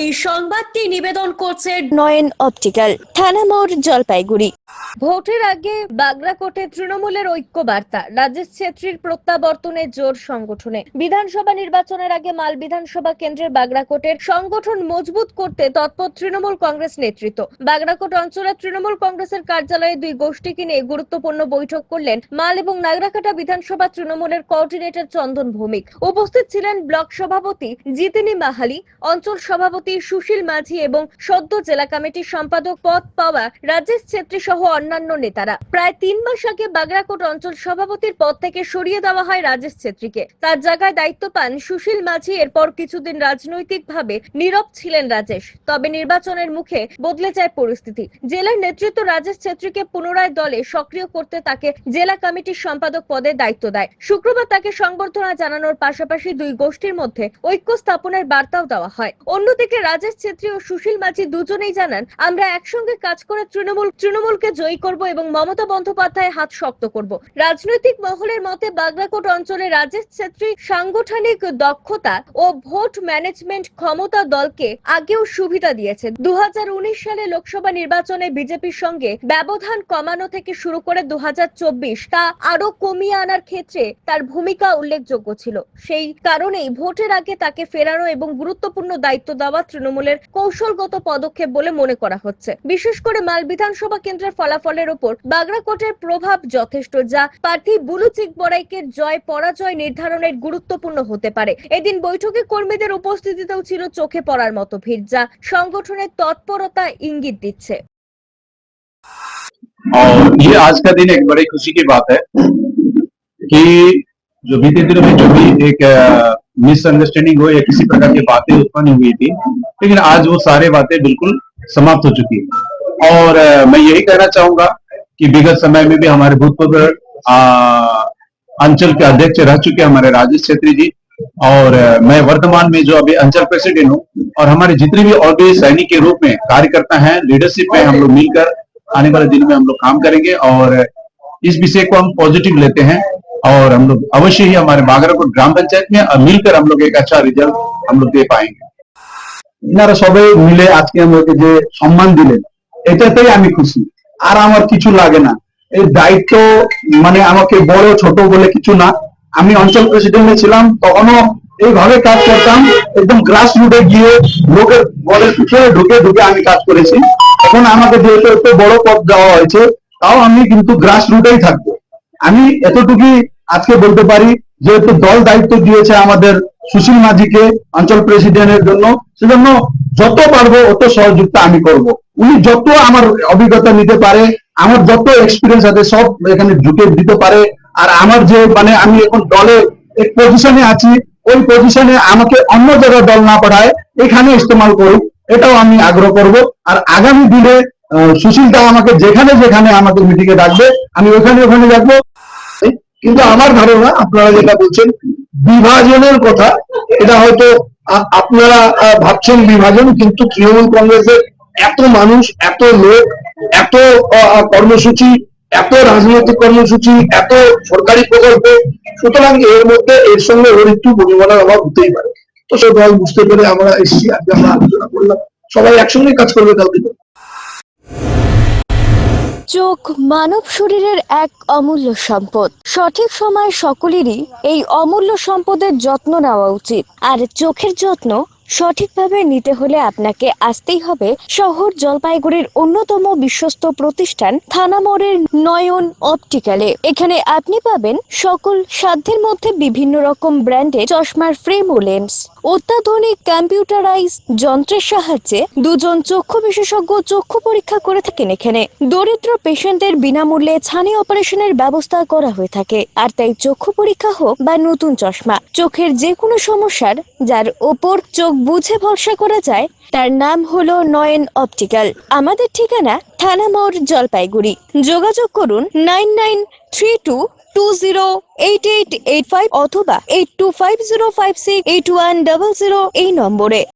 এই সংবাদটি নিবেদন করছে নয়ন অপটিক্যাল, থানা মোড়, জলপাইগুড়ি। ভোটের আগে বাগরাকোটে তৃণমূলের ঐক্য বার্তা, রাজেশ ছেত্রীর প্রত্যাবর্তনে জোর সংগঠনে। বিধানসভা নির্বাচনের আগে মাল বিধানসভা কেন্দ্রের বাগরাকোটের সংগঠন মজবুত করতে তৎপর তৃণমূল কংগ্রেস নেতৃত্ব। বাগরাকোট অঞ্চলের তৃণমূল কংগ্রেসের কার্যালয়ে দুই গোষ্ঠীকে নিয়ে গুরুত্বপূর্ণ বৈঠক করলেন মাল এবং নাগরাকাটা বিধানসভা তৃণমূলের কোঅর্ডিনেটর চন্দন ভৌমিক। উপস্থিত ছিলেন ব্লক সভাপতি জিতেনি মাহালি, অঞ্চল সভাপতি সুশীল মাঝি এবং সদ্য জেলা কমিটির সম্পাদক পদ পাওয়া রাজেশ ছেত্রী সহ অন্যান্য নেতারা। প্রায় 3 মাস আগে বাগরাকোট অঞ্চল সভাপতির পদ থেকে সরিয়ে দেওয়া হয় রাজেশ ছেত্রীকে। তার জায়গায় দায়িত্ব পান সুশীল মাঝি। এরপর কিছুদিন রাজনৈতিকভাবে নীরব ছিলেন রাজেশ, তবে নির্বাচনের মুখে বদলে যায় পরিস্থিতি। জেলার নেতৃত্ব রাজেশ ছেত্রীকে পুনরায় দলে সক্রিয় করতে তাকে জেলা কমিটির সম্পাদক পদে দায়িত্ব দেয়। শুক্রবার তাকে সংবর্ধনা জানানোর পাশাপাশি দুই গোষ্ঠীর মধ্যে ঐক্য স্থাপনের বার্তাও দেওয়া হয়। অন্যদিকে রাজেশ ছেত্রী ও সুশীল মাঝি দুজনেই জানান, আমরা একসঙ্গে কাজ করে তৃণমূলকে জয়ী করব এবং মমতা বন্দ্যোপাধ্যায়ের হাত শক্ত করব। রাজনৈতিক মহলের মতে বাগরাকোট অঞ্চলে রাজেশ ছেত্রী সাংগঠনিক দক্ষতা ও ভোট ম্যানেজমেন্ট ক্ষমতা দলকে আগেও সুবিধা দিয়েছে। 2019 সালে লোকসভা নির্বাচনে বিজেপির সঙ্গে ব্যবধান কমানো থেকে শুরু করে 2024 তা আরো কমিয়ে আনার ক্ষেত্রে তার ভূমিকা উল্লেখযোগ্য ছিল। সেই কারণেই ভোটের আগে তাকে ফেরানো এবং গুরুত্বপূর্ণ দায়িত্ব দেওয়া তৃণমূলের কৌশলগত পদক্ষেপ বলে মনে করা হচ্ছে। বিশেষ করে মাল বিধানসভা কেন্দ্রের ফলাফলের উপর বাগরাকোটের প্রভাব যথেষ্ট, যা প্রার্থী বুলু চিকবড়াইকের জয় পরাজয় নির্ধারণের গুরুত্বপূর্ণ হতে পারে। এদিন বৈঠকে কর্মীদের উপস্থিতিতেও ছিল চোখে পড়ার মতো ভিড়, যা সংগঠনের তৎপরতা ইঙ্গিত দিচ্ছে। और ये आज का दिन एक बड़ी खुशी की बात है कि जो बीते दिनों में जो भी एक मिसअंडरस्टैंडिंग हो या किसी प्रकार की बातें उत्पन्न हुई थी, लेकिन आज वो सारे बातें बिल्कुल समाप्त हो चुकी है। और मैं यही कहना चाहूंगा कि विगत समय में भी हमारे भूतपूर्व अंचल के अध्यक्ष रह चुके हमारे राजेश छेत्री जी, और मैं वर्तमान में जो अभी अंचल प्रेसिडेंट हूँ, और हमारे जितने भी और भी सैनिक के रूप में कार्यकर्ता हैं, लीडरशिप में हम लोग मिलकर आने वाले दिन में हम लोग काम करेंगे और इस विषय को हम पॉजिटिव लेते हैं। और हम लोग अवश्य ही हमारे बागराकोट ग्राम पंचायत में मिलकर हम लोग एक अच्छा रिजल्ट हम लोग दे पाएंगे। আপনারা সবাই মিলে আজকে আমাকে যে সম্মান দিলেন, এটাতেই আমি খুশি। আর আমার কিছু লাগে না। এই দায়িত্ব মানে আমাকে বড় ছোট বলে কিছু না। আমি অঞ্চল প্রেসিডেন্টে ছিলাম, তখনও এইভাবে কাজ করতাম, একদম গ্রাস রুটে গিয়ে লোকের ঘরের পিছনে ঢুকে ঢুকে আমি কাজ করেছি। এখন আমাকে যেহেতু এত বড় পদ দেওয়া হয়েছে, তাও আমি কিন্তু গ্রাস রুটেই থাকবো। আমি এতটুকুই আজকে বলতে পারি, যেহেতু দল দায়িত্ব দিয়েছে আমাদের সুশীল মাঝিকে অঞ্চল প্রেসিডেন্টের জন্য, সেজন্য যত পারবো অত সহযোগিতা আমি করব। উনি যত আমার অভিজ্ঞতা নিতে পারে, আমার যত এক্সপিরিয়েন্স আছে সব এখানে ঢুকে দিতে পারে। আর আমার যে মানে আমি এখন দলে এক পজিশনে আছি, ওই পজিশনে আমাকে অন্য জায়গায় দল না পাঠায় এখানে ইস্তেমাল করুক, এটাও আমি আগ্রহ করব। আর আগামী দিনে সুশীল দা আমাকে যেখানে যেখানে আমাকে মিটিং এ ডাকবে, আমি ওখানে ওখানে ডাকবো। কিন্তু আমার ধারণা আপনারা যেটা বলছেন বিভাজনের কথা, এটা হয়তো আপনারা ভাবছেন বিভাজন, কিন্তু তৃণমূল কংগ্রেসের এত মানুষ, এত লোক, এত কর্মসূচি, এত রাজনৈতিক কর্মসূচি, এত সরকারি প্রকল্প, সুতরাং এর মধ্যে এর সঙ্গে ওর একটু পরিমাণের অভাব হতেই পারে। তো সে দল বুঝতে পেরে আমরা এসেছি, আজকে আমরা আলোচনা করলাম, সবাই একসঙ্গে কাজ করবে কালকে। চোখ মানব শরীরের এক অমূল্য সম্পদ। সঠিক সময় সকলেরই এই অমূল্য সম্পদের যত্ন নেওয়া উচিত। আর চোখের যত্ন সঠিকভাবে নিতে হলে আপনাকে আসতেই হবে শহর জলপাইগুড়ির অন্যতম বিশ্বস্ত প্রতিষ্ঠান থানা মোড়ের নয়ন অপটিক্যালে। এখানে আপনি পাবেন সকল সাধ্যের মধ্যে বিভিন্ন রকম ব্র্যান্ডের চশমার ফ্রেম ও লেন্স। অত্যাধুনিক কম্পিউটারাইজ যন্ত্রের সাহায্যে দুজন চক্ষু বিশেষজ্ঞ চক্ষু পরীক্ষা করে থাকেন এখানে। দরিদ্র পেশেন্টদের বিনামূল্যে ছানি অপারেশনের ব্যবস্থা করা হয়ে থাকে। আর তাই চক্ষু পরীক্ষা হোক বা নতুন চশমা, চোখের যে কোনো সমস্যার যার ওপর চোখ বুঝে ভরসা করা যায়, তার নাম হলো নয়ন অপটিক্যাল। আমাদের ঠিকানা থানা মোড়, জলপাইগুড়ি। যোগাযোগ করুন 9932208885 অথবা 8250568100 এই নম্বরে।